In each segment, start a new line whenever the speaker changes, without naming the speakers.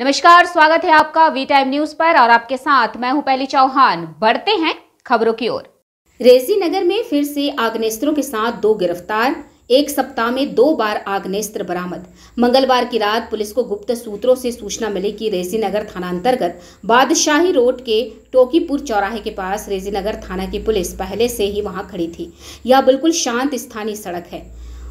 नमस्कार, स्वागत है आपका वी टाइम न्यूज पर और आपके साथ मैं हूं पहली चौहान। बढ़ते हैं खबरों की ओर। रेजी नगर में फिर से आग्नेस्त्रों के साथ 2 गिरफ्तार। एक सप्ताह में 2 बार आग्नेस्त्र बरामद। मंगलवार की रात पुलिस को गुप्त सूत्रों से सूचना मिली कि रेजी नगर थाना अंतर्गत बादशाही रोड के टोकीपुर चौराहे के पास रेजी नगर थाना की पुलिस पहले से ही वहां खड़ी थी। यह बिल्कुल शांत स्थानीय सड़क है।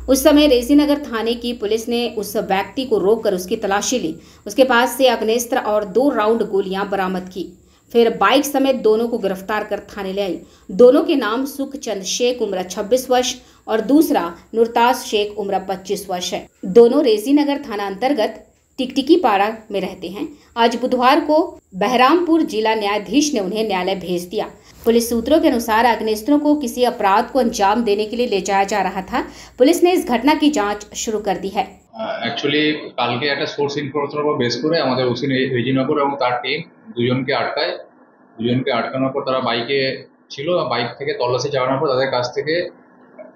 उस समय रेजी नगर थाने की पुलिस ने उस व्यक्ति को रोककर उसकी तलाशी ली। उसके पास से आग्नेस्त्र और 2 राउंड गोलियां बरामद की। फिर बाइक समेत दोनों को गिरफ्तार कर थाने ले आई। दोनों के नाम सुखचंद शेख उम्र 26 वर्ष और दूसरा नुरताज शेख उम्र 25 वर्ष है। दोनों रेजी नगर थाना अंतर्गत टिकटिकी पाड़ा में रहते हैं। आज बुधवार को बहरामपुर जिला न्यायाधीश ने उन्हें न्यायालय भेज दिया। पुलिस सूत्रों के अनुसार आग्नेस्त्रों को किसी अपराध को अंजाम देने के लिए ले जाया जा रहा था। पुलिस ने इस घटना की जांच शुरू कर दी है।
অ্যাকচুয়ালি কালকে একটা সোর্স ইনফরমেশনের উপর বেস করে আমাদের ওসি রেজিনগর এবং তার টিম দুজনকে আটকানোর পর তারা বাইকে ছিল। বাইক থেকে তল্লাশি চালানোর পর তাদের কাছ থেকে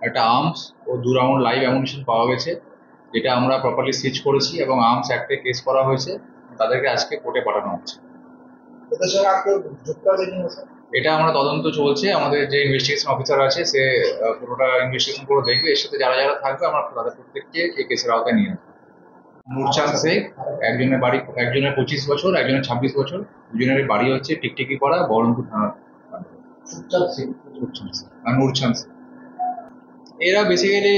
একটা আর্মস ও 2 রাউন্ড লাইভ অ্যামুনিশন পাওয়া গেছে, যেটা আমরা প্রপারলি সিজ করেছি এবং আর্মস অ্যাক্টে কেস করা হয়েছে। তাদেরকে আজকে কোর্টে পাঠানো হচ্ছে। এটা আমরা তদন্ত চলছে। আমাদের যে ইনভেস্টিগেশন অফিসার আছে সে পুরোটা ইনভেস্টিগেশন করে দেখবে। এর সাথে যারা যারা থাকবে আমরা তাদের প্রত্যেককে এই কেসের আওতায় নিয়ে আসবো। নুরচাঁদ শেখ, একজনের 25 বছর, একজনের 26 বছর। দুজনের বাড়ি হচ্ছে টিকটিকি পাড়া, বহরমপুর থানা। আর নুরচাঁদ শেখ এরা বেসিক্যালি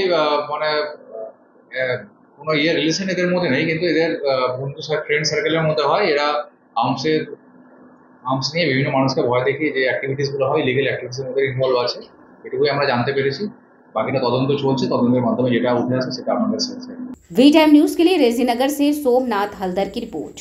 মানে কোনো রিলেশন এদের মধ্যে নেই, কিন্তু এদের বন্ধু ফ্রেন্ড সার্কেলের মধ্যে হয়। এরা আর্মস নিয়ে বিভিন্ন মানুষকে ভয় দেখিয়ে যে অ্যাক্টিভিটিসগুলো হয়, লিগেল অ্যাক্টিভিটিসের মধ্যে ইনভলভ আছে। এটুকুই আমরা জানতে পেরেছি। বাকিটা তদন্ত চলছে। তদন্তের মাধ্যমে যেটা উঠে আসে সেটা আপনাদের সাথে।
वी टाइम न्यूज के लिए रेजी नगर से सोमनाथ हल्दर की रिपोर्ट।